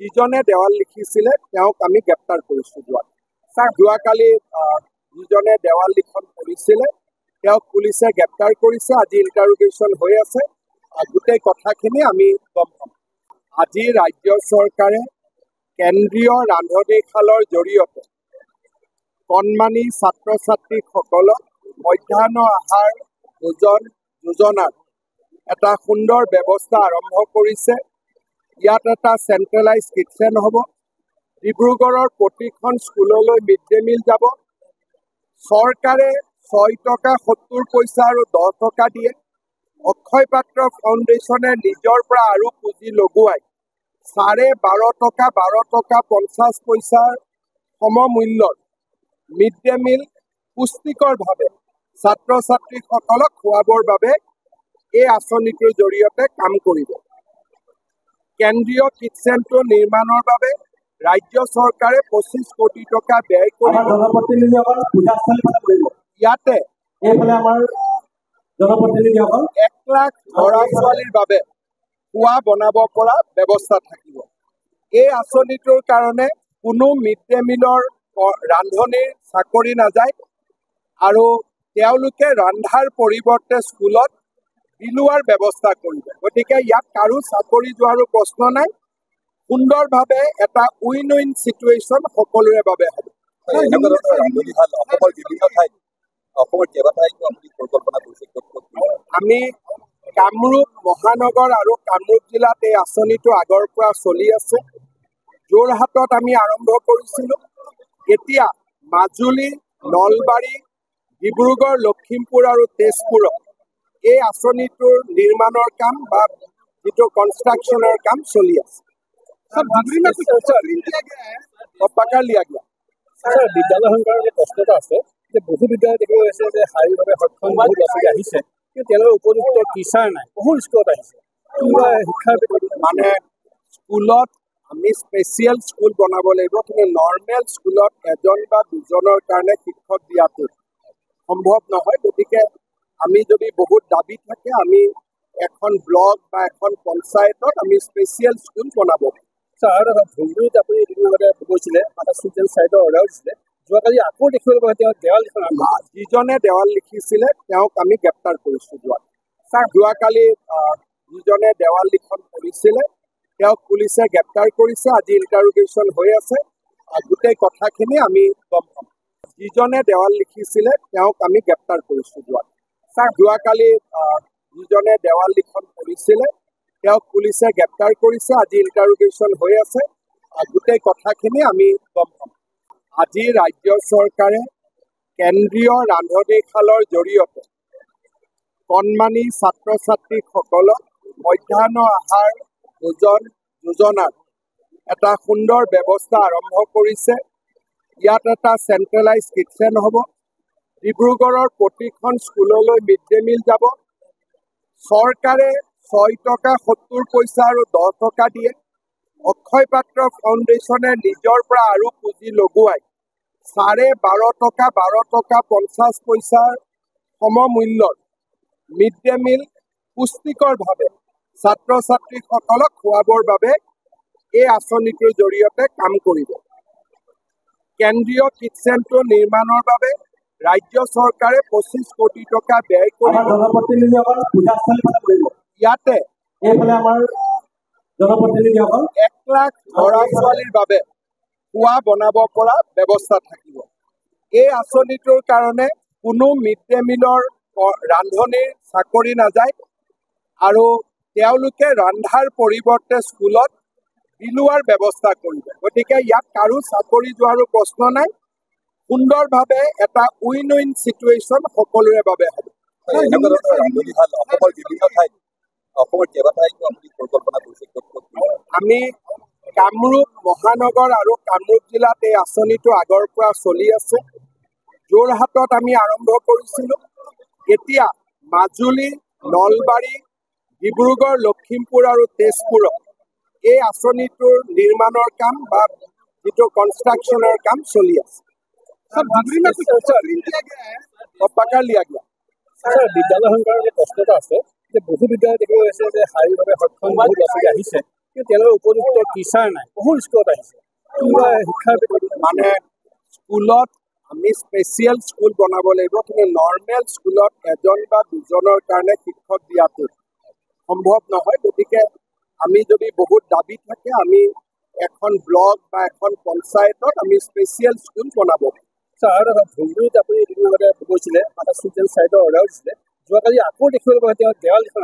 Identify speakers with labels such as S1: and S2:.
S1: যিজনে দেৱাল লিখিছিলে তেওঁক আমি গ্ৰেপ্তাৰ কৰিছোঁ যোৱাকালি যিজনে দেৱাল লিখন কৰিছিলে তেওঁক পুলিচে গ্ৰেপ্তাৰ কৰিছে। আজি ইণ্টাৰোগেশ্যন হৈ আছে। গোটেই কথাখিনি আমি গম পাম। আজি ৰাজ্য চৰকাৰে কেন্দ্ৰীয় ৰান্ধনীশালৰ জৰিয়তে কণমানি ছাত্ৰ ছাত্ৰীসকলক মধ্যাহ্ন আহাৰ ভোজন যোজনাৰ এটা সুন্দৰ ব্যৱস্থা আৰম্ভ কৰিছে। ইয়াত এটা চেণ্ট্ৰেলাইজ কিটচেন হ'ব। ডিব্ৰুগড়ৰ প্ৰতিখন স্কুললৈ মিড ডে মিল যাব। চৰকাৰে 6 টকা 70 পইচা আৰু 10 টকা দিয়ে। অক্ষয় পাত্ৰ ফাউণ্ডেশ্যনে নিজৰ পৰা আৰু পুঁজি লগোৱাই 12.5 টকা 12 টকা 50 পইচাৰ সমমূল্যৰ মিড ডে মিল পুষ্টিকৰভাৱে ছাত্ৰ ছাত্ৰীসকলক খুৱাবৰ বাবে এই আঁচনিটোৰ জৰিয়তে কাম কৰিব। কেন্দ্ৰীয় কিটচেনটো নিৰ্মাণৰ বাবে ৰাজ্য চৰকাৰে 25 কোটি টকা ব্যয় কৰিব। ইয়াতে 1 লাখ ল'ৰা ছোৱালীৰ বাবে খোৱা বনাব পৰা ব্যৱস্থা থাকিব। এই আঁচনিটোৰ কাৰণে কোনো মিড ডে মিলৰ ৰান্ধনীৰ চাকৰি নাযায় আৰু তেওঁলোকে ৰন্ধাৰ পৰিৱৰ্তে স্কুলত বিলোৱাৰ ব্যৱস্থা কৰিব। গতিকে ইয়াত কাৰো চাকৰি যোৱাৰো প্ৰশ্ন নাই। সুন্দৰভাৱে এটা উইন উইন চিটুৱেশ্যন সকলোৰে বাবে হ'ব। আমি কামৰূপ মহানগৰ আৰু কামৰূপ জিলাত এই আঁচনিটো আগৰ পৰা চলি আছে। যোৰহাটত আমি আৰম্ভ কৰিছিলোঁ। এতিয়া মাজুলী, নলবাৰী, ডিব্ৰুগড়, লখিমপুৰ আৰু তেজপুৰত এই আঁচনিটোৰ নিৰ্মাণৰ কাম বা যিটো কনষ্ট্ৰাকশ্যনৰ কাম চলি আছে। পক্কা লিয়া গয়া।
S2: বিদ্যালয়সমূহৰ প্ৰশ্ন এটা আছে যে বহু বিদ্যালয় দেখা গৈছে যে শাৰীৰিকভাৱে সক্ষম বহু ল'ৰা ছোৱালী আহিছে, কিন্তু তেওঁলোকৰ উপযুক্ত টিচাৰ নাই। বহু স্কুলত আহিছে শিক্ষাৰ
S1: মানে স্কুলত আমি স্পেচিয়েল স্কুল বনাব লাগিব, কিন্তু নৰ্মেল স্কুলত 1 বা 2জনৰ কাৰণে শিক্ষক দিয়াটো সম্ভৱ নহয়। গতিকে আমি যদি বহুত দাবী থাকে আমি এখন ব্লক বা এখন পঞ্চায়তত আমি স্পেচিয়েল স্কুল বনাব।
S2: আৰু এটা ভুলগুৰিত আপুনি গৈছিলে এটা চিলড্ৰেন চাইডৰ অৰ্ডাৰ দিছিলে। যোৱাকালি আকৌ দেখিবলৈ পোৱা তেওঁ দেৱাল লিখন
S1: যিজনে দেৱাল লিখিছিলে তেওঁক আমি গ্ৰেপ্তাৰ কৰিছোঁ যোৱাকালি যিজনে দেৱাল লিখন কৰিছিলে তেওঁক পুলিচে গ্ৰেপ্তাৰ কৰিছে। আজি ইণ্টাৰোগেশ্যন হৈ আছে। গোটেই কথাখিনি আমি গম পাম। যিজনে দেৱাল লিখিছিলে তেওঁক আমি গ্ৰেপ্তাৰ কৰিছোঁ যোৱাকালি যিজনে দেৱাল লিখন কৰিছিলে তেওঁক পুলিচে গ্ৰেপ্তাৰ কৰিছে। আজি ইণ্টাৰোগেশ্যন হৈ আছে। গোটেই কথাখিনি আমি গম পাম। আজি ৰাজ্য চৰকাৰে কেন্দ্ৰীয় ৰান্ধনীশালৰ জৰিয়তে কণমানি ছাত্ৰ ছাত্ৰীসকলক মধ্যাহ্ন আহাৰ ভোজন যোজনাৰ এটা সুন্দৰ ব্যৱস্থা আৰম্ভ কৰিছে। ইয়াত এটা চেণ্ট্ৰেলাইজ কিটচেন হ'ব। ডিব্ৰুগড়ৰ প্ৰতিখন স্কুললৈ মিড ডে মিল যাব। চৰকাৰে 6 টকা 70 পইচা আৰু 10 টকা দিয়ে। অক্ষয় পাত্ৰ ফাউণ্ডেশ্যনে নিজৰ পৰা আৰু পুঁজি লগোৱাই 12.5 টকা 12 টকা 50 পইচাৰ সমমূল্যৰ মিড ডে মিল পুষ্টিকৰভাৱে ছাত্ৰ ছাত্ৰীসকলক খুৱাবৰ বাবে এই আঁচনিটোৰ জৰিয়তে কাম কৰিব। কেন্দ্ৰীয় কিটচেনটো নিৰ্মাণৰ বাবে ৰাজ্য চৰকাৰে 25 কোটি টকা ব্যয় কৰিব। ইয়াতে 1 লাখ ল'ৰা ছোৱালীৰ বাবে খোৱা বনাব পৰা ব্যৱস্থা থাকিব। এই আঁচনিটোৰ কাৰণে কোনো মিড ডে মিলৰ ৰান্ধনীৰ চাকৰি নাযায় আৰু তেওঁলোকে ৰন্ধাৰ পৰিৱৰ্তে স্কুলত বিলোৱাৰ ব্যৱস্থা কৰিব। গতিকে ইয়াত কাৰো চাকৰি যোৱাৰো প্ৰশ্ন নাই। সুন্দৰভাৱে এটা উইন উইন চিটুৱেশ্যন সকলোৰে বাবে হ'ব। আমি কামৰূপ মহানগৰ আৰু কামৰূপ জিলাত এই আঁচনিটো আগৰ পৰা চলি আছে। যোৰহাটত আমি আৰম্ভ কৰিছিলোঁ। এতিয়া মাজুলী, নলবাৰী, ডিব্ৰুগড়, লখিমপুৰ আৰু তেজপুৰত এই আঁচনিটোৰ নিৰ্মাণৰ কাম বা যিটো কনষ্ট্ৰাকশ্যনৰ কাম চলি আছে। পক্কা লিয়া গয়া।
S2: বিদ্যালয়সমূহৰ প্ৰশ্ন এটা আছে যে বহু বিদ্যালয় দেখা গৈছে যে শাৰীৰিকভাৱে সক্ষম বহু ল'ৰা ছোৱালী আহিছে, কিন্তু তেওঁলোকৰ উপযুক্ত টিচাৰ নাই, বহুত স্কুলত আহিছে। শিক্ষাৰ
S1: মানে স্কুলত আমি স্পেচিয়েল স্কুল বনাব লাগিব, কিন্তু নৰ্মেল স্কুলত এজন বা দুজনৰ কাৰণে শিক্ষক দিয়াটো সম্ভৱ নহয়। গতিকে আমি যদি বহুত দাবী থাকে, আমি এখন ব্লক বা এখন পঞ্চায়তত আমি স্পেচিয়েল স্কুল বনাব।
S2: আৰু এটা ভুলগুৰিত আপুনি গৈছিলে, এটা ষ্টুডেণ্ট চাইডৰ অৰ্ডাৰ দিছিলে, যোৱাকালি আকৌ দেখিবলৈ পোৱা তেওঁ দেৱাল এখন